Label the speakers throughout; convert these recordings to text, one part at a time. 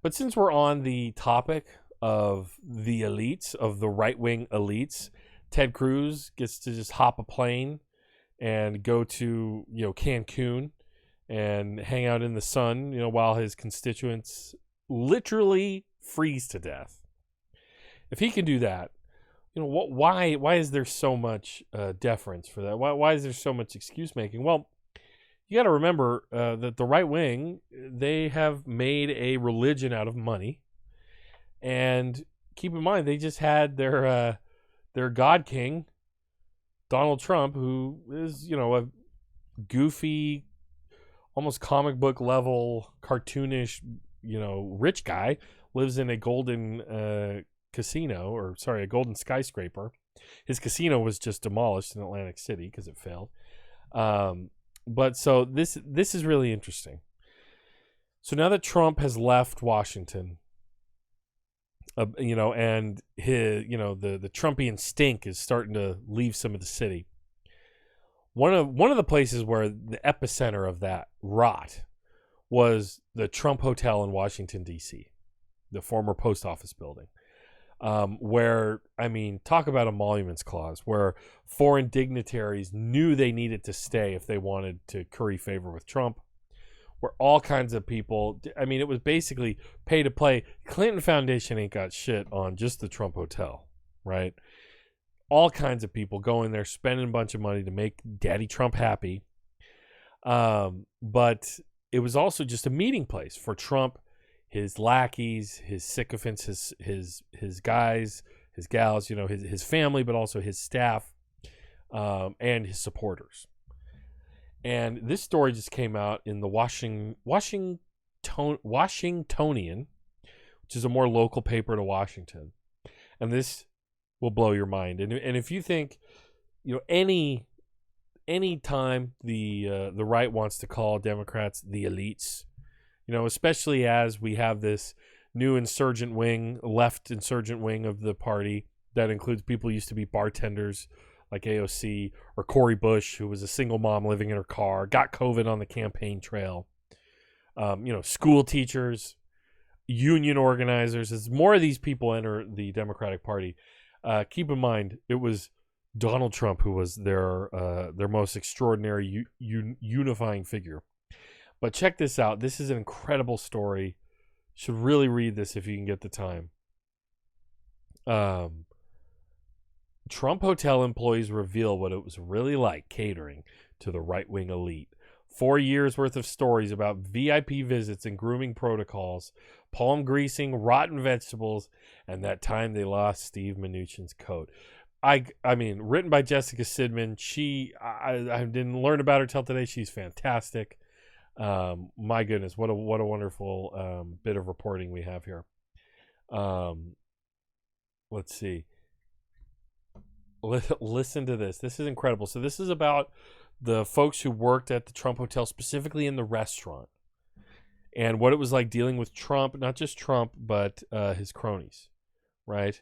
Speaker 1: But since we're on the topic of the elites, of the right-wing elites, Ted Cruz gets to just hop a plane and go to, Cancun and hang out in the sun, while his constituents literally freeze to death. If he can do that, why is there so much deference for that? Why is there so much excuse making? Well, you got to remember that the right wing, they have made a religion out of money, and keep in mind they just had their God King, Donald Trump, who is a goofy, almost comic book level, cartoonish, rich guy, lives in a golden a golden skyscraper. His casino was just demolished in Atlantic City because it failed. But so this is really interesting. So now that Trump has left Washington, and his, the Trumpian stink is starting to leave some of the city. One of the places where the epicenter of that rot was the Trump Hotel in Washington, D.C., the former post office building. Where, talk about emoluments clause, where foreign dignitaries knew they needed to stay if they wanted to curry favor with Trump, where all kinds of people, it was basically pay to play. Clinton Foundation ain't got shit on just the Trump Hotel, right? All kinds of people going there, spending a bunch of money to make Daddy Trump happy. But it was also just a meeting place for Trump, his lackeys, his sycophants, his guys, his gals, his family, but also his staff, and his supporters. And this story just came out in the Washingtonian, which is a more local paper to Washington. And this will blow your mind. And if you think, any time the right wants to call Democrats the elites, especially as we have this new left insurgent wing of the party that includes people who used to be bartenders like AOC, or Cori Bush, who was a single mom living in her car, got COVID on the campaign trail. School teachers, union organizers. As more of these people enter the Democratic Party, keep in mind it was Donald Trump who was their most extraordinary unifying figure. But check this out. This is an incredible story. You should really read this if you can get the time. Trump Hotel employees reveal what it was really like catering to the right-wing elite. 4 years worth of stories about VIP visits and grooming protocols, palm greasing, rotten vegetables, and that time they lost Steve Mnuchin's coat. Written by Jessica Sidman. I didn't learn about her till today. She's fantastic. My goodness, what a wonderful bit of reporting we have here. Let's see. Listen to this. This is incredible. So this is about the folks who worked at the Trump Hotel, specifically in the restaurant, and what it was like dealing with Trump, not just Trump, but his cronies, right?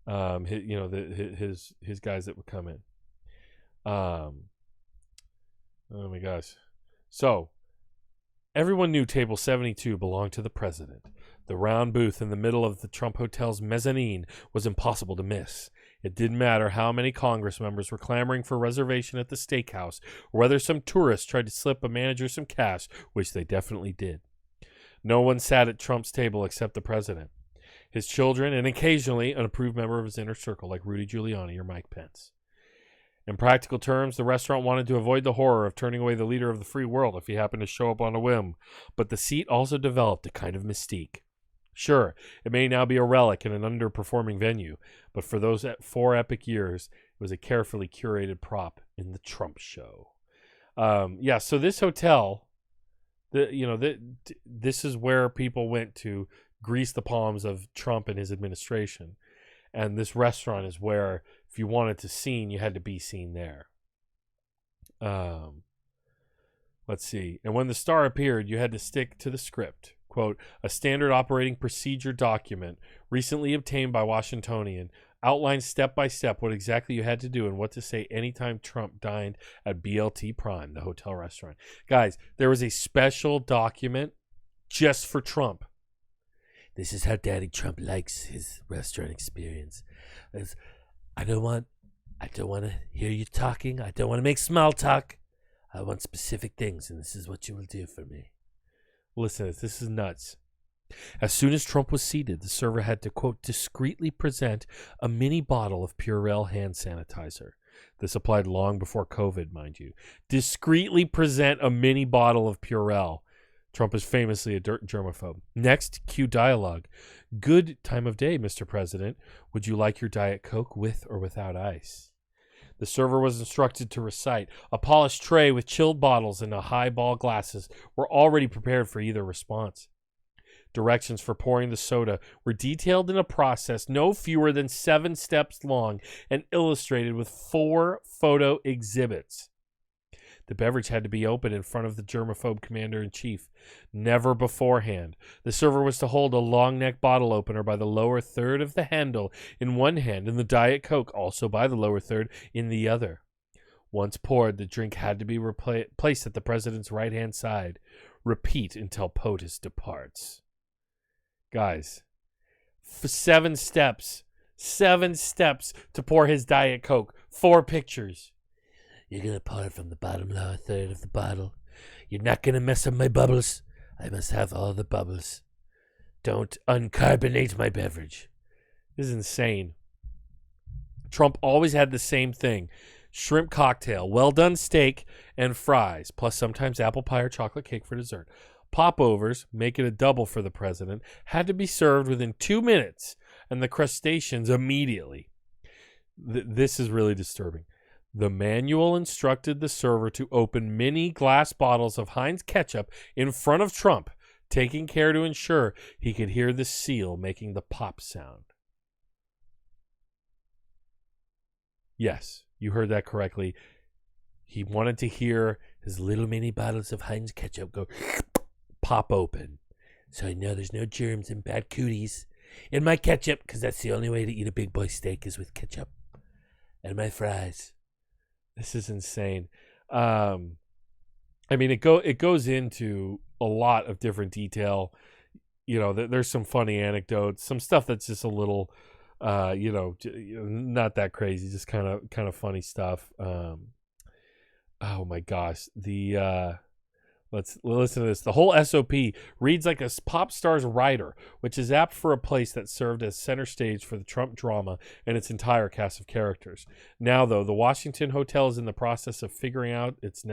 Speaker 1: His guys that would come in. Oh my gosh. So everyone knew table 72 belonged to the president. The round booth in the middle of the Trump Hotel's mezzanine was impossible to miss. It didn't matter how many Congress members were clamoring for a reservation at the steakhouse, or whether some tourists tried to slip a manager some cash, which they definitely did. No one sat at Trump's table except the president, his children, and occasionally an approved member of his inner circle like Rudy Giuliani or Mike Pence. In practical terms, the restaurant wanted to avoid the horror of turning away the leader of the free world if he happened to show up on a whim, but the seat also developed a kind of mystique. Sure, it may now be a relic in an underperforming venue, but for those 4 epic years, it was a carefully curated prop in the Trump show. So this hotel, this is where people went to grease the palms of Trump and his administration. And this restaurant is where, if you wanted to scene, you had to be seen there. Let's see. And when the star appeared, you had to stick to the script. Quote, a standard operating procedure document recently obtained by Washingtonian outlines step by step what exactly you had to do and what to say anytime Trump dined at BLT Prime, the hotel restaurant. Guys, there was a special document just for Trump
Speaker 2: This is how Daddy Trump likes his restaurant experience. I don't want to hear you talking. I don't want to make small talk. I want specific things, and this is what you will do for me.
Speaker 1: Listen to this. This is nuts. As soon as Trump was seated, the server had to, quote, discreetly present a mini bottle of Purell hand sanitizer. This applied long before COVID, mind you. Discreetly present a mini bottle of Purell. Trump is famously a germaphobe. Next, cue dialogue. Good time of day, Mr. President. Would you like your Diet Coke with or without ice? The server was instructed to recite. A polished tray with chilled bottles and highball glasses were already prepared for either response. Directions for pouring the soda were detailed in a process no fewer than 7 steps long and illustrated with 4 photo exhibits. The beverage had to be opened in front of the germaphobe commander-in-chief. Never beforehand. The server was to hold a long-neck bottle opener by the lower third of the handle in one hand and the Diet Coke, also by the lower third, in the other. Once poured, the drink had to be placed at the president's right-hand side. Repeat until POTUS departs. Guys, for 7 steps to pour his Diet Coke. 4 pictures.
Speaker 2: You're going to pour it from the bottom lower third of the bottle. You're not going to mess up my bubbles. I must have all the bubbles. Don't uncarbonate my beverage.
Speaker 1: This is insane. Trump always had the same thing. Shrimp cocktail, well-done steak, and fries, plus sometimes apple pie or chocolate cake for dessert. Popovers, make it a double for the president, had to be served within 2 minutes, and the crustaceans immediately. This is really disturbing. The manual instructed the server to open mini glass bottles of Heinz ketchup in front of Trump, taking care to ensure he could hear the seal making the pop sound. Yes, you heard that correctly. He wanted to hear his little mini bottles of Heinz ketchup go pop open. So I know there's no germs and bad cooties in my ketchup, because that's the only way to eat a big boy steak is with ketchup. And my fries. This is insane. I mean, it goes into a lot of different detail. You know, there's some funny anecdotes, some stuff that's just a little, not that crazy, just kind of funny stuff. Oh my gosh, let's listen to this. The whole SOP reads like a pop star's rider, which is apt for a place that served as center stage for the Trump drama and its entire cast of characters. Now, though, the Washington Hotel is in the process of figuring out its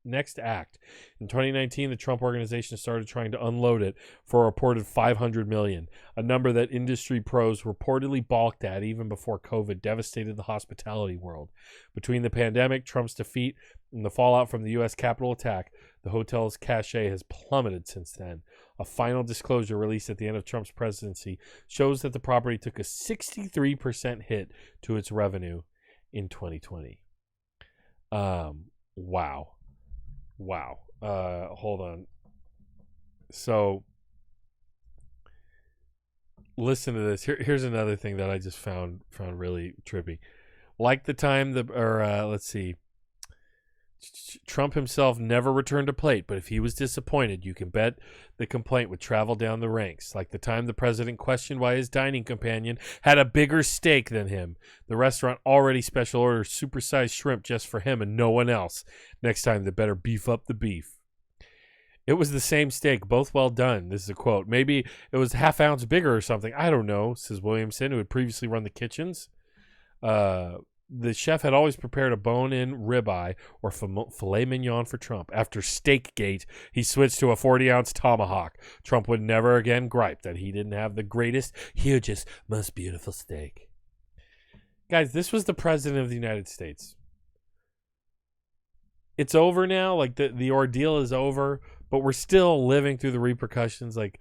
Speaker 1: next act. In 2019, the Trump organization started trying to unload it for a reported $500 million, a number that industry pros reportedly balked at even before COVID devastated the hospitality world. Between the pandemic, Trump's defeat, and the fallout from the U.S. Capitol attack, the hotel's cachet has plummeted since then. A final disclosure released at the end of Trump's presidency shows that the property took a 63% hit to its revenue in 2020. Wow. Hold on. So, listen to this. Here's another thing that I just found really trippy. Like the time let's see. Trump himself never returned a plate, but if he was disappointed, you can bet the complaint would travel down the ranks. Like the time the president questioned why his dining companion had a bigger steak than him. The restaurant already special ordered supersized shrimp just for him and no one else. Next time, they better beef up the beef. It was the same steak, both well done. This is a quote. Maybe it was half ounce bigger or something. I don't know, says Williamson, who had previously run the kitchens. The chef had always prepared a bone-in ribeye or filet mignon for Trump. After Steakgate, he switched to a 40-ounce tomahawk. Trump would never again gripe that he didn't have the greatest, hugest, most beautiful steak. Guys, this was the president of the United States. It's over now. Like, the ordeal is over, but we're still living through the repercussions. Like,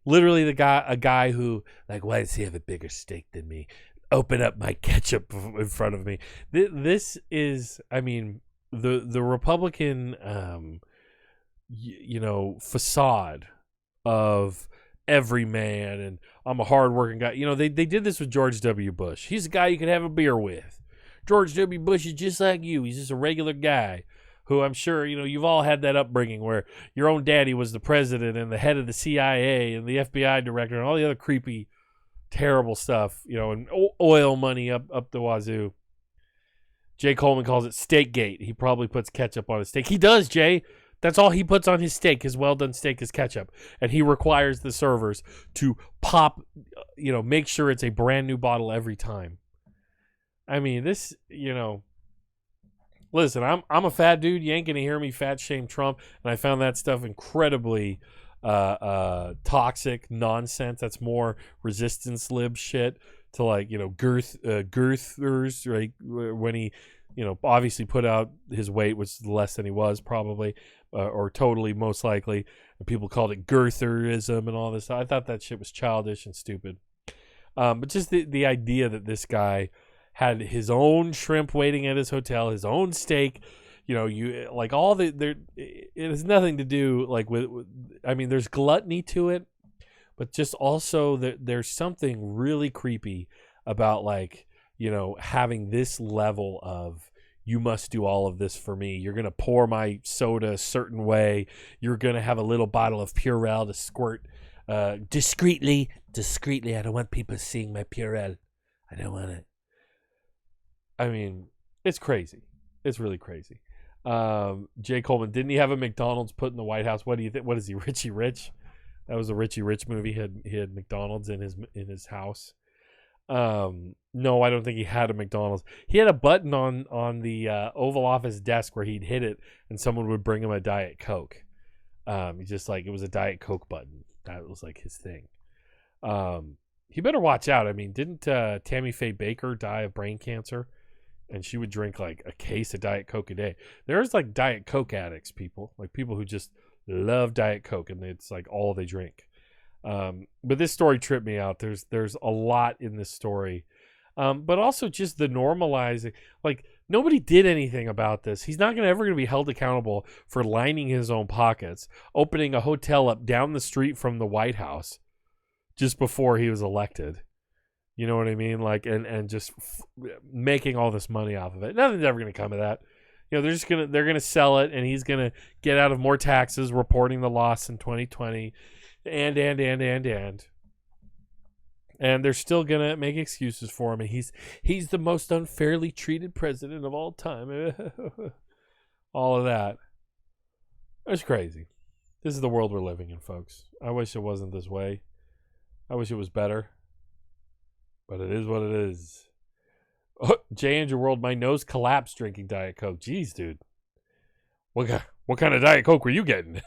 Speaker 1: literally a guy who, like, why does he have a bigger steak than me? Open up my ketchup in front of me. This is, I mean, the Republican, facade of every man and I'm a hardworking guy. You know, they did this with George W. Bush. He's a guy you could have a beer with. George W. Bush is just like you. He's just a regular guy. who I'm sure, you've all had that upbringing where your own daddy was the president and the head of the CIA and the FBI director and all the other creepy, terrible stuff, and oil money up the wazoo. Jay Coleman calls it Steakgate. He probably puts ketchup on his steak. He does, Jay. That's all he puts on his steak. His well-done steak is ketchup. And he requires the servers to pop, make sure it's a brand new bottle every time. I mean, this, listen, I'm a fat dude. You ain't going to hear me fat shame Trump. And I found that stuff incredibly toxic nonsense. That's more resistance lib shit to girthers, right? When he, obviously put out his weight, which is less than he was probably, or totally most likely. And people called it girtherism and all this. I thought that shit was childish and stupid. But just the idea that this guy had his own shrimp waiting at his hotel, his own steak, it has nothing to do with I mean, there's gluttony to it, but just also there's something really creepy about having this level of, you must do all of this for me. You're going to pour my soda a certain way. You're going to have a little bottle of Purell to squirt discreetly. I don't want people seeing my Purell. I don't want it. I mean, it's crazy. It's really crazy. Jay Coleman, didn't he have a McDonald's put in the White House? What do you think? What is he, Richie Rich? That was a Richie Rich movie. He had McDonald's in his house. No, I don't think he had a McDonald's. He had a button on the Oval Office desk where he'd hit it and someone would bring him a Diet Coke. It was a Diet Coke button. That was his thing. He better watch out. I mean, didn't Tammy Faye Baker die of brain cancer? And she would drink a case of Diet Coke a day. There's Diet Coke addicts, people who just love Diet Coke and it's all they drink. But this story tripped me out. There's a lot in this story. But also just the normalizing, nobody did anything about this. He's not ever going to be held accountable for lining his own pockets, opening a hotel up down the street from the White House just before he was elected. You know what I mean? And just making all this money off of it. Nothing's ever going to come of that. They're going to sell it, and he's going to get out of more taxes, reporting the loss in 2020, and they're still going to make excuses for him. And he's the most unfairly treated president of all time. All of that. It's crazy. This is the world we're living in, folks. I wish it wasn't this way. I wish it was better. But it is what it is. Oh, Jay Andrew World, my nose collapsed drinking Diet Coke. Jeez, dude. What kind of Diet Coke were you getting?